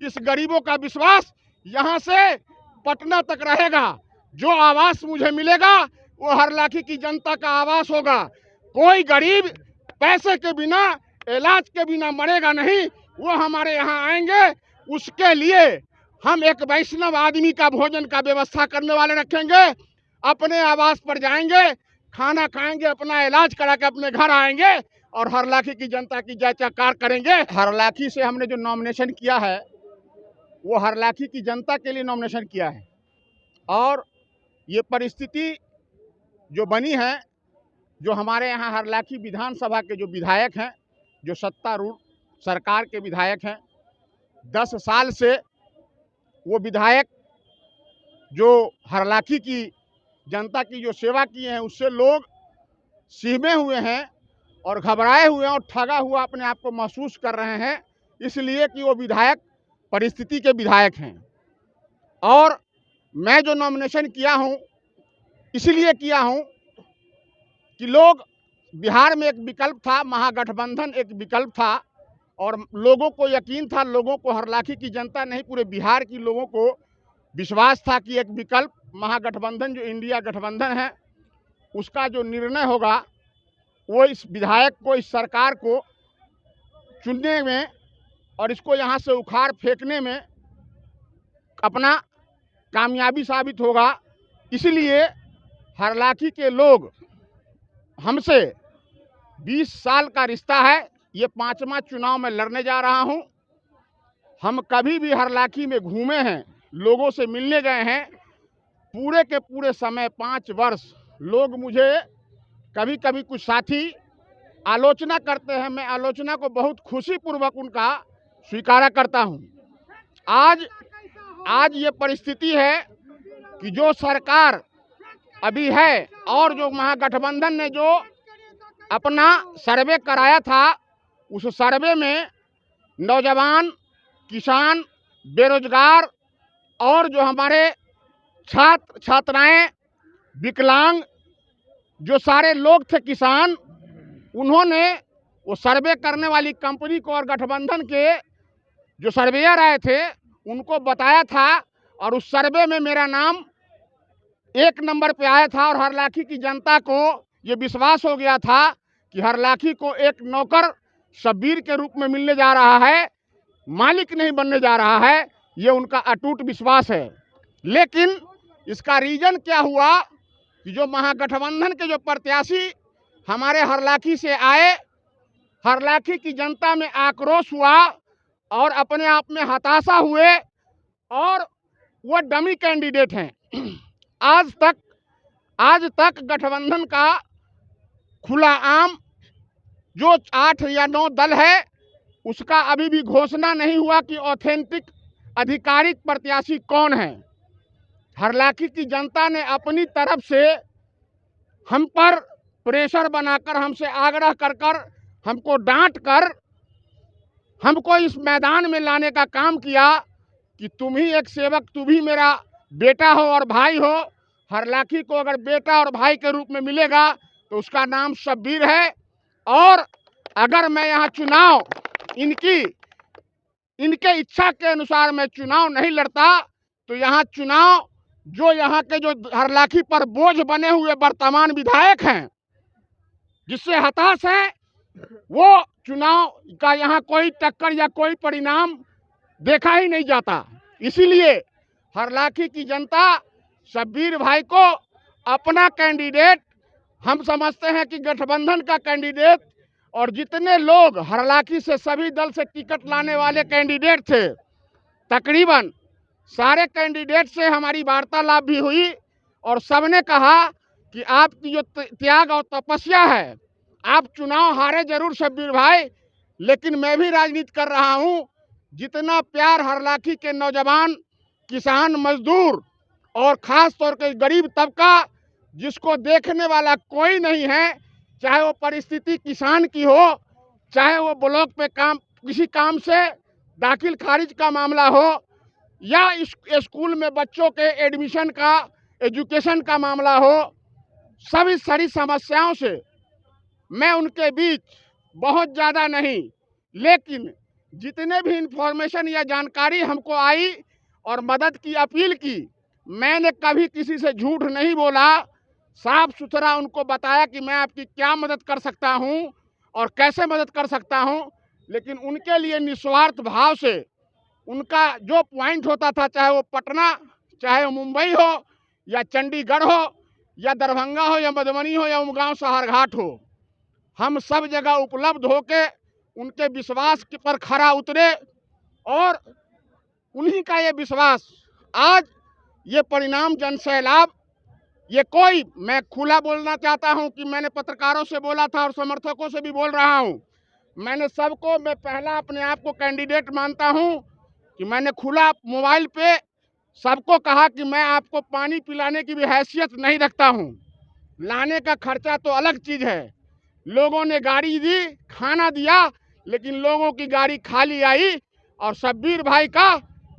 कि इस गरीबों का विश्वास यहाँ से पटना तक रहेगा। जो आवास मुझे मिलेगा वो हरलाखी की जनता का आवास होगा। कोई गरीब पैसे के बिना, इलाज के बिना मरेगा नहीं। वो हमारे यहाँ आएंगे, उसके लिए हम एक वैष्णव आदमी का भोजन का व्यवस्था करने वाले रखेंगे। अपने आवास पर जाएंगे, खाना खाएंगे, अपना इलाज करा के अपने घर आएंगे और हरलाखी की जनता की जय जयकार करेंगे। हरलाखी से हमने जो नॉमिनेशन किया है वो हरलाखी की जनता के लिए नॉमिनेशन किया है। और ये परिस्थिति जो बनी है, जो हमारे यहाँ हरलाखी विधानसभा के जो विधायक हैं, जो सत्तारूढ़ सरकार के विधायक हैं, 10 साल से वो विधायक जो हरलाखी की जनता की जो सेवा किए हैं उससे लोग सहमे हुए हैं और घबराए हुए हैं और ठगा हुआ अपने आप को महसूस कर रहे हैं, इसलिए कि वो विधायक परिस्थिति के विधायक हैं। और मैं जो नॉमिनेशन किया हूँ इसलिए किया हूँ कि लोग, बिहार में एक विकल्प था, महागठबंधन एक विकल्प था और लोगों को यकीन था, लोगों को हरलाखी की जनता नहीं पूरे बिहार की लोगों को विश्वास था कि एक विकल्प महागठबंधन जो इंडिया गठबंधन है उसका जो निर्णय होगा वो इस विधायक को, इस सरकार को चुनने में और इसको यहाँ से उखाड़ फेंकने में अपना कामयाबी साबित होगा। इसलिए हरलाखी के लोग हमसे 20 साल का रिश्ता है, ये 5वां चुनाव में लड़ने जा रहा हूं। हम कभी भी हरलाखी में घूमे हैं, लोगों से मिलने गए हैं, पूरे के पूरे समय 5 वर्ष लोग मुझे, कभी कभी कुछ साथी आलोचना करते हैं, मैं आलोचना को बहुत खुशीपूर्वक उनका स्वीकार करता हूं। आज ये परिस्थिति है कि जो सरकार अभी है और जो महागठबंधन ने जो अपना सर्वे कराया था उस सर्वे में नौजवान, किसान, बेरोजगार और जो हमारे छात्र छात्राएं, विकलांग, जो सारे लोग थे किसान, उन्होंने वो सर्वे करने वाली कंपनी को और गठबंधन के जो सर्वेयर आए थे उनको बताया था और उस सर्वे में मेरा नाम 1 नंबर पे आया था और हरलाखी की जनता को ये विश्वास हो गया था कि हरलाखी को एक नौकर शब्बीर के रूप में मिलने जा रहा है, मालिक नहीं बनने जा रहा है, ये उनका अटूट विश्वास है। लेकिन इसका रीजन क्या हुआ कि जो महागठबंधन के जो प्रत्याशी हमारे हरलाखी से आए, हरलाखी की जनता में आक्रोश हुआ और अपने आप में हताशा हुए और वो डमी कैंडिडेट हैं। आज तक गठबंधन का खुला आम जो 8 या 9 दल है उसका अभी भी घोषणा नहीं हुआ कि ऑथेंटिक आधिकारिक प्रत्याशी कौन है। हरलाखी की जनता ने अपनी तरफ से हम पर प्रेशर बनाकर, हमसे आग्रह कर हमको डांट कर हमको इस मैदान में लाने का काम किया कि तुम ही एक सेवक, तुम ही मेरा बेटा हो और भाई हो। हरलाखी को अगर बेटा और भाई के रूप में मिलेगा तो उसका नाम शब्बीर है। और अगर मैं यहाँ चुनाव इनके इच्छा के अनुसार मैं चुनाव नहीं लड़ता तो यहाँ चुनाव जो यहाँ के जो हरलाखी पर बोझ बने हुए वर्तमान विधायक हैं, जिससे हताश है, वो चुनाव का यहाँ कोई टक्कर या कोई परिणाम देखा ही नहीं जाता। इसीलिए हरलाखी की जनता शब्बीर भाई को अपना कैंडिडेट हम समझते हैं कि गठबंधन का कैंडिडेट, और जितने लोग हरलाखी से सभी दल से टिकट लाने वाले कैंडिडेट थे, तकरीबन सारे कैंडिडेट से हमारी वार्तालाप भी हुई और सबने कहा कि आपकी जो त्याग और तपस्या है, आप चुनाव हारे जरूर शब्बीर भाई, लेकिन मैं भी राजनीति कर रहा हूं। जितना प्यार हरलाखी के नौजवान, किसान, मजदूर और खास तौर पर गरीब तबका जिसको देखने वाला कोई नहीं है, चाहे वो परिस्थिति किसान की हो, चाहे वो ब्लॉक पे काम, किसी काम से दाखिल खारिज का मामला हो, या इस स्कूल में बच्चों के एडमिशन का, एजुकेशन का मामला हो, सभी सारी समस्याओं से मैं उनके बीच बहुत ज़्यादा नहीं लेकिन जितने भी इंफॉर्मेशन या जानकारी हमको आई और मदद की अपील की, मैंने कभी किसी से झूठ नहीं बोला। साफ सुथरा उनको बताया कि मैं आपकी क्या मदद कर सकता हूं और कैसे मदद कर सकता हूं। लेकिन उनके लिए निस्वार्थ भाव से उनका जो पॉइंट होता था, चाहे वो पटना, चाहे वो मुंबई हो या चंडीगढ़ हो या दरभंगा हो या मधुबनी हो या उमगांव सहारघाट हो, हम सब जगह उपलब्ध होके उनके विश्वास पर खरा उतरे। और उन्हीं का ये विश्वास, आज ये परिणाम जन सैलाब, ये कोई, मैं खुला बोलना चाहता हूं कि मैंने पत्रकारों से बोला था और समर्थकों से भी बोल रहा हूं, मैंने सबको, मैं पहला अपने आप को कैंडिडेट मानता हूं कि मैंने खुला मोबाइल पे सबको कहा कि मैं आपको पानी पिलाने की भी हैसियत नहीं रखता हूं। लाने का खर्चा तो अलग चीज है। लोगों ने गाड़ी दी, खाना दिया, लेकिन लोगों की गाड़ी खाली आई। और शब्बीर भाई का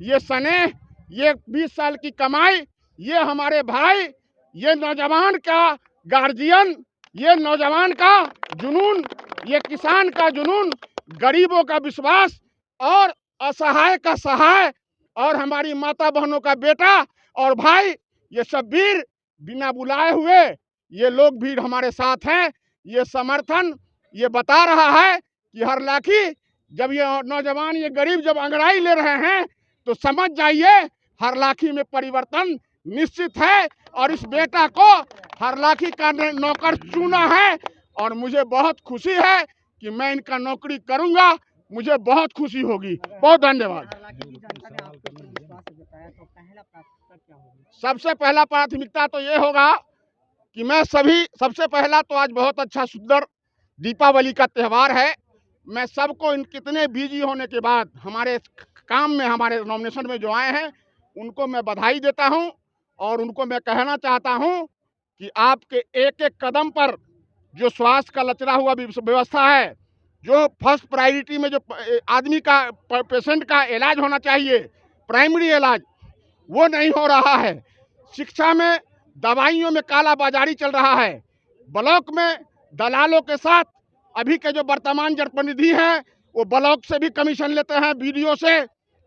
ये स्नेह, ये 20 साल की कमाई, ये हमारे भाई, ये नौजवान का गार्जियन, ये नौजवान का जुनून, ये किसान का जुनून, गरीबों का विश्वास और असहाय का सहाय और हमारी माता बहनों का बेटा और भाई, ये शब्बीर बिना बुलाए हुए ये लोग भी हमारे साथ हैं। ये समर्थन ये बता रहा है कि हरलाखी, जब ये नौजवान, ये गरीब जब अंगड़ाई ले रहे हैं तो समझ जाइए हरलाखी में परिवर्तन निश्चित है। और इस बेटा को हरलाखी का नौकर चुना है और मुझे बहुत खुशी है कि मैं इनका नौकरी करूंगा। मुझे बहुत खुशी होगी। बहुत धन्यवाद। सबसे पहला प्राथमिकता तो ये होगा कि मैं सबसे पहला तो आज बहुत अच्छा सुंदर दीपावली का त्यौहार है। मैं सबको, इन कितने बिजी होने के बाद हमारे काम में, हमारे नॉमिनेशन में जो आए हैं, उनको मैं बधाई देता हूं। और उनको मैं कहना चाहता हूं कि आपके एक एक कदम पर जो स्वास्थ्य का लचरा हुआ व्यवस्था है, जो फर्स्ट प्रायोरिटी में जो आदमी का, पेशेंट का इलाज होना चाहिए, प्राइमरी इलाज, वो नहीं हो रहा है। शिक्षा में, दवाइयों में कालाबाजारी चल रहा है। ब्लॉक में दलालों के साथ अभी के जो वर्तमान जनप्रतिनिधि हैं, वो ब्लॉक से भी कमीशन लेते हैं, बीडीओ से,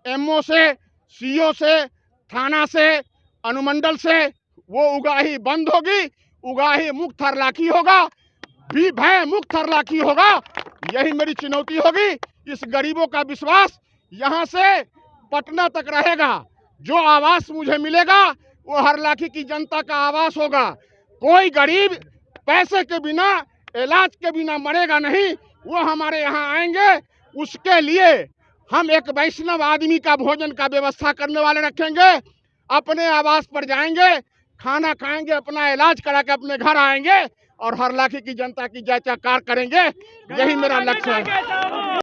एमओ से, सीओ से, थाना से, अनुमंडल से। वो उगाही बंद होगी, उगाही मुक्त हरलाखी होगा, भी भय मुक्त हरलाखी होगा। यही मेरी चुनौती होगी। इस गरीबों का विश्वास यहाँ से पटना तक रहेगा। जो आवास मुझे मिलेगा वो हरलाखी की जनता का आवास होगा। कोई गरीब पैसे के बिना, इलाज के बिना मरेगा नहीं। वो हमारे यहाँ आएंगे, उसके लिए हम एक वैष्णव आदमी का भोजन का व्यवस्था करने वाले रखेंगे। अपने आवास पर जाएंगे, खाना खाएंगे, अपना इलाज करा के अपने घर आएंगे और हरलाखी की जनता की जय जयकार करेंगे। यही मेरा लक्ष्य है।